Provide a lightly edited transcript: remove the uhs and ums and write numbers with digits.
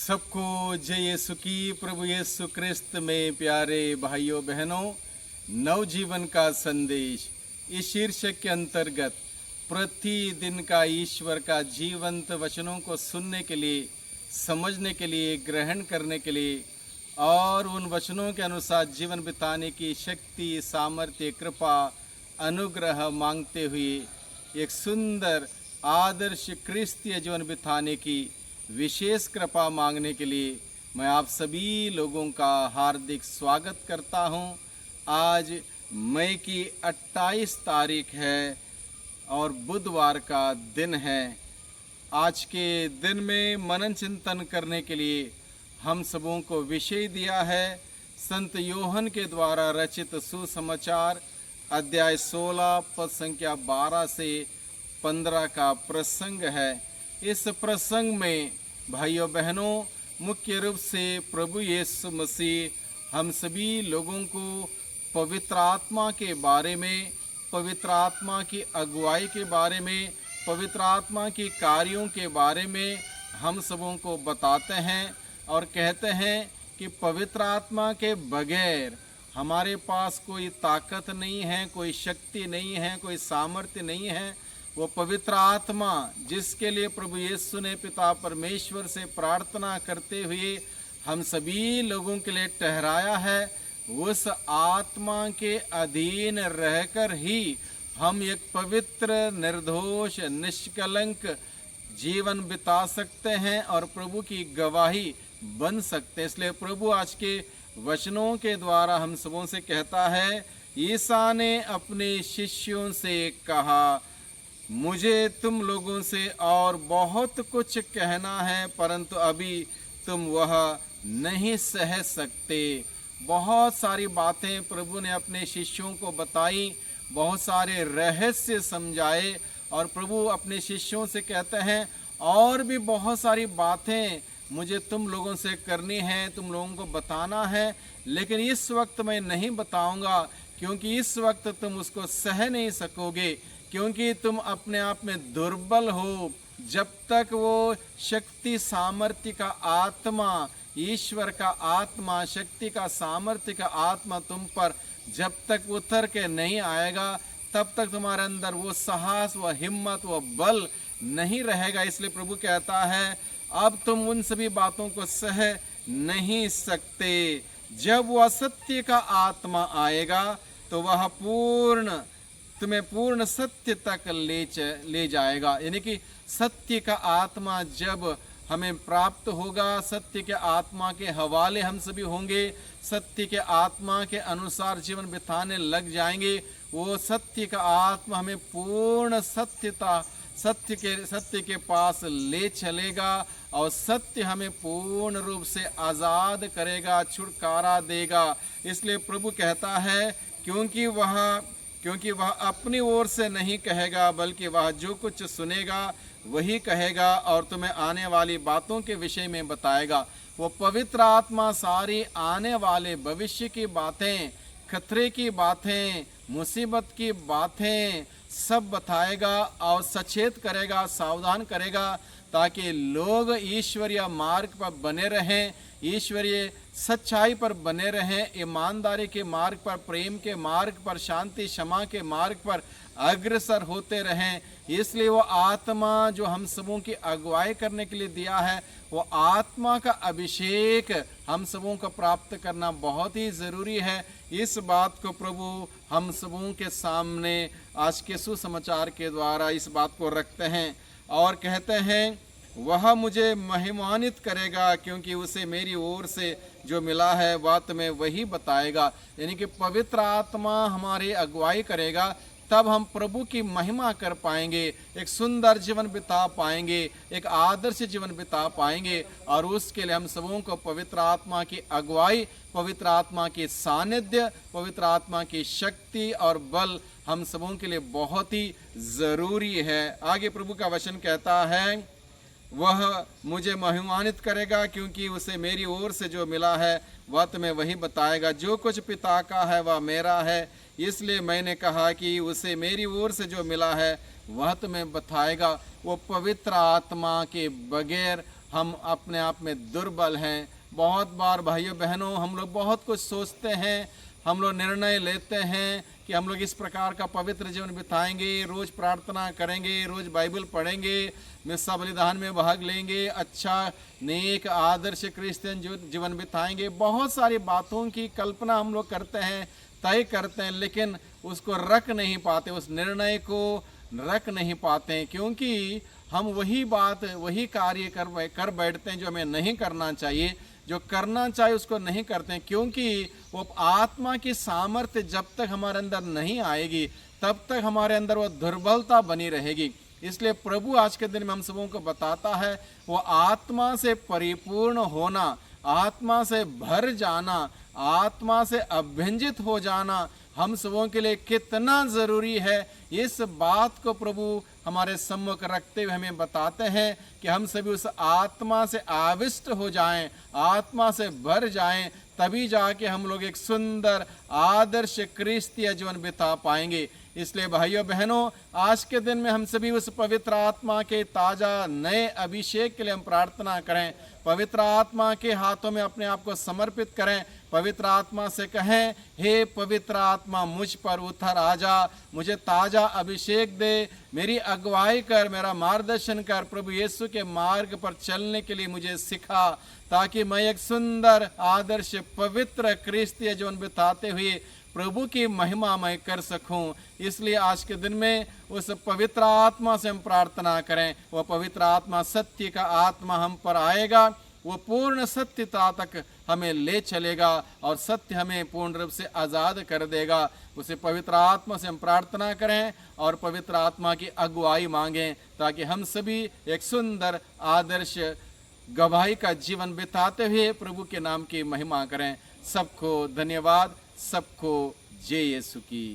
सबको जय यीशु की। प्रभु यीशु क्रिस्त में प्यारे भाइयों बहनों, नवजीवन का संदेश इस शीर्षक के अंतर्गत प्रतिदिन का ईश्वर का जीवंत वचनों को सुनने के लिए, समझने के लिए, ग्रहण करने के लिए और उन वचनों के अनुसार जीवन बिताने की शक्ति, सामर्थ्य, कृपा, अनुग्रह मांगते हुए एक सुंदर आदर्श क्रिस्तीय जीवन बिताने की विशेष कृपा मांगने के लिए मैं आप सभी लोगों का हार्दिक स्वागत करता हूं। आज मई की 28 तारीख है और बुधवार का दिन है। आज के दिन में मनन चिंतन करने के लिए हम सबों को विषय दिया है संत योहन के द्वारा रचित सुसमाचार अध्याय 16 पद संख्या 12 से 15 का प्रसंग है। इस प्रसंग में भाइयों बहनों मुख्य रूप से प्रभु यीशु मसीह हम सभी लोगों को पवित्र आत्मा के बारे में, पवित्र आत्मा की अगुवाई के बारे में, पवित्र आत्मा की कार्यों के बारे में हम सबों को बताते हैं और कहते हैं कि पवित्र आत्मा के बगैर हमारे पास कोई ताकत नहीं है, कोई शक्ति नहीं है, कोई सामर्थ्य नहीं है। वो पवित्र आत्मा जिसके लिए प्रभु यीशु ने पिता परमेश्वर से प्रार्थना करते हुए हम सभी लोगों के लिए ठहराया है, उस आत्मा के अधीन रहकर ही हम एक पवित्र, निर्दोष, निष्कलंक जीवन बिता सकते हैं और प्रभु की गवाही बन सकते हैं। इसलिए प्रभु आज के वचनों के द्वारा हम सबों से कहता है, ईसा ने अपने शिष्यों से कहा, मुझे तुम लोगों से और बहुत कुछ कहना है परंतु अभी तुम वह नहीं सह सकते। बहुत सारी बातें प्रभु ने अपने शिष्यों को बताई, बहुत सारे रहस्य समझाए और प्रभु अपने शिष्यों से कहते हैं और भी बहुत सारी बातें मुझे तुम लोगों से करनी है, तुम लोगों को बताना है, लेकिन इस वक्त मैं नहीं बताऊंगा क्योंकि इस वक्त तुम उसको सह नहीं सकोगे, क्योंकि तुम अपने आप में दुर्बल हो। जब तक वो शक्ति सामर्थ्य का आत्मा, ईश्वर का आत्मा, शक्ति का सामर्थ्य का आत्मा तुम पर जब तक उतर के नहीं आएगा, तब तक तुम्हारे अंदर वो साहस, वो हिम्मत, वो बल नहीं रहेगा। इसलिए प्रभु कहता है अब तुम उन सभी बातों को सह नहीं सकते। जब वह सत्य का आत्मा आएगा तो वह तुम्हें पूर्ण सत्य तक ले जाएगा। यानी कि सत्य का आत्मा जब हमें प्राप्त होगा, सत्य के आत्मा के हवाले हम सभी होंगे, सत्य के आत्मा के अनुसार जीवन बिताने लग जाएंगे, वो सत्य का आत्मा हमें पूर्ण सत्य के पास ले चलेगा और सत्य हमें पूर्ण रूप से आज़ाद करेगा, छुटकारा देगा। इसलिए प्रभु कहता है क्योंकि वह अपनी ओर से नहीं कहेगा बल्कि वह जो कुछ सुनेगा वही कहेगा और तुम्हें आने वाली बातों के विषय में बताएगा। वो पवित्र आत्मा सारी आने वाले भविष्य की बातें, खतरे की बातें, मुसीबत की बातें सब बताएगा और सचेत करेगा, सावधान करेगा ताकि लोग ईश्वरीय मार्ग पर बने रहें, ईश्वरीय सच्चाई पर बने रहें, ईमानदारी के मार्ग पर, प्रेम के मार्ग पर, शांति क्षमा के मार्ग पर अग्रसर होते रहें। इसलिए वो आत्मा जो हम सबों की अगुवाई करने के लिए दिया है, वो आत्मा का अभिषेक हम सबों को प्राप्त करना बहुत ही ज़रूरी है। इस बात को प्रभु हम सबों के सामने आज के सुसमाचार के द्वारा इस बात को रखते हैं और कहते हैं, वह मुझे महिमान्वित करेगा क्योंकि उसे मेरी ओर से जो मिला है वह तुम्हें वही बताएगा। यानी कि पवित्र आत्मा हमारी अगुवाई करेगा, तब हम प्रभु की महिमा कर पाएंगे, एक सुंदर जीवन बिता पाएंगे, एक आदर्श जीवन बिता पाएंगे और उसके लिए हम सबों को पवित्र आत्मा की अगुवाई, पवित्र आत्मा की सानिध्य, पवित्र आत्मा की शक्ति और बल हम सबों के लिए बहुत ही ज़रूरी है। आगे प्रभु का वचन कहता है, वह मुझे महिमान्वित करेगा क्योंकि उसे मेरी ओर से जो मिला है वह तुम्हें वही बताएगा। जो कुछ पिता का है वह मेरा है, इसलिए मैंने कहा कि उसे मेरी ओर से जो मिला है वह तुम्हें बताएगा। वो पवित्र आत्मा के बगैर हम अपने आप में दुर्बल हैं। बहुत बार भाइयों बहनों हम लोग बहुत कुछ सोचते हैं, हम लोग निर्णय लेते हैं कि हम लोग इस प्रकार का पवित्र जीवन बिताएंगे, रोज़ प्रार्थना करेंगे, रोज़ बाइबल पढ़ेंगे, मिस्सा बलिदान में भाग लेंगे, अच्छा नेक आदर्श क्रिश्चियन जीवन बिताएंगे। बहुत सारी बातों की कल्पना हम लोग करते हैं, तय करते हैं, लेकिन उसको रख नहीं पाते, उस निर्णय को रख नहीं पाते, क्योंकि हम वही बात वही कार्य कर बैठते हैं जो हमें नहीं करना चाहिए, जो करना चाहिए उसको नहीं करते हैं, क्योंकि वो आत्मा की सामर्थ्य जब तक हमारे अंदर नहीं आएगी तब तक हमारे अंदर वो दुर्बलता बनी रहेगी। इसलिए प्रभु आज के दिन में हम सबों को बताता है वो आत्मा से परिपूर्ण होना, आत्मा से भर जाना, आत्मा से अभ्यंजित हो जाना हम सबों के लिए कितना ज़रूरी है। इस बात को प्रभु हमारे सम्मुख रखते हुए हमें बताते हैं कि हम सभी उस आत्मा से आविष्ट हो जाएं, आत्मा से भर जाएं, तभी जाके हम लोग एक सुंदर आदर्श क्रिस्तीय जीवन बिता पाएंगे। इसलिए भाइयों बहनों, आज के दिन में हम सभी उस पवित्र आत्मा के ताज़ा नए अभिषेक के लिए हम प्रार्थना करें, पवित्र आत्मा के हाथों में अपने आप को समर्पित करें, पवित्र आत्मा से कहें, हे पवित्र आत्मा मुझ पर उतर आजा, मुझे ताज़ा अभिषेक दे, मेरी अगुवाई कर, मेरा मार्गदर्शन कर, प्रभु यीशु के मार्ग पर चलने के लिए मुझे सिखा, ताकि मैं एक सुंदर आदर्श पवित्र क्रिस्तीय जीवन बिताते हुए प्रभु की महिमा मैं कर सकूं। इसलिए आज के दिन में उस पवित्र आत्मा से हम प्रार्थना करें, वह पवित्र आत्मा सत्य का आत्मा हम पर आएगा, वो पूर्ण सत्यता तक हमें ले चलेगा और सत्य हमें पूर्ण रूप से आज़ाद कर देगा। उसे पवित्र आत्मा से हम प्रार्थना करें और पवित्र आत्मा की अगुवाई मांगें, ताकि हम सभी एक सुंदर आदर्श गवाही का जीवन बिताते हुए प्रभु के नाम की महिमा करें। सबको धन्यवाद, सबको जय यीशु की।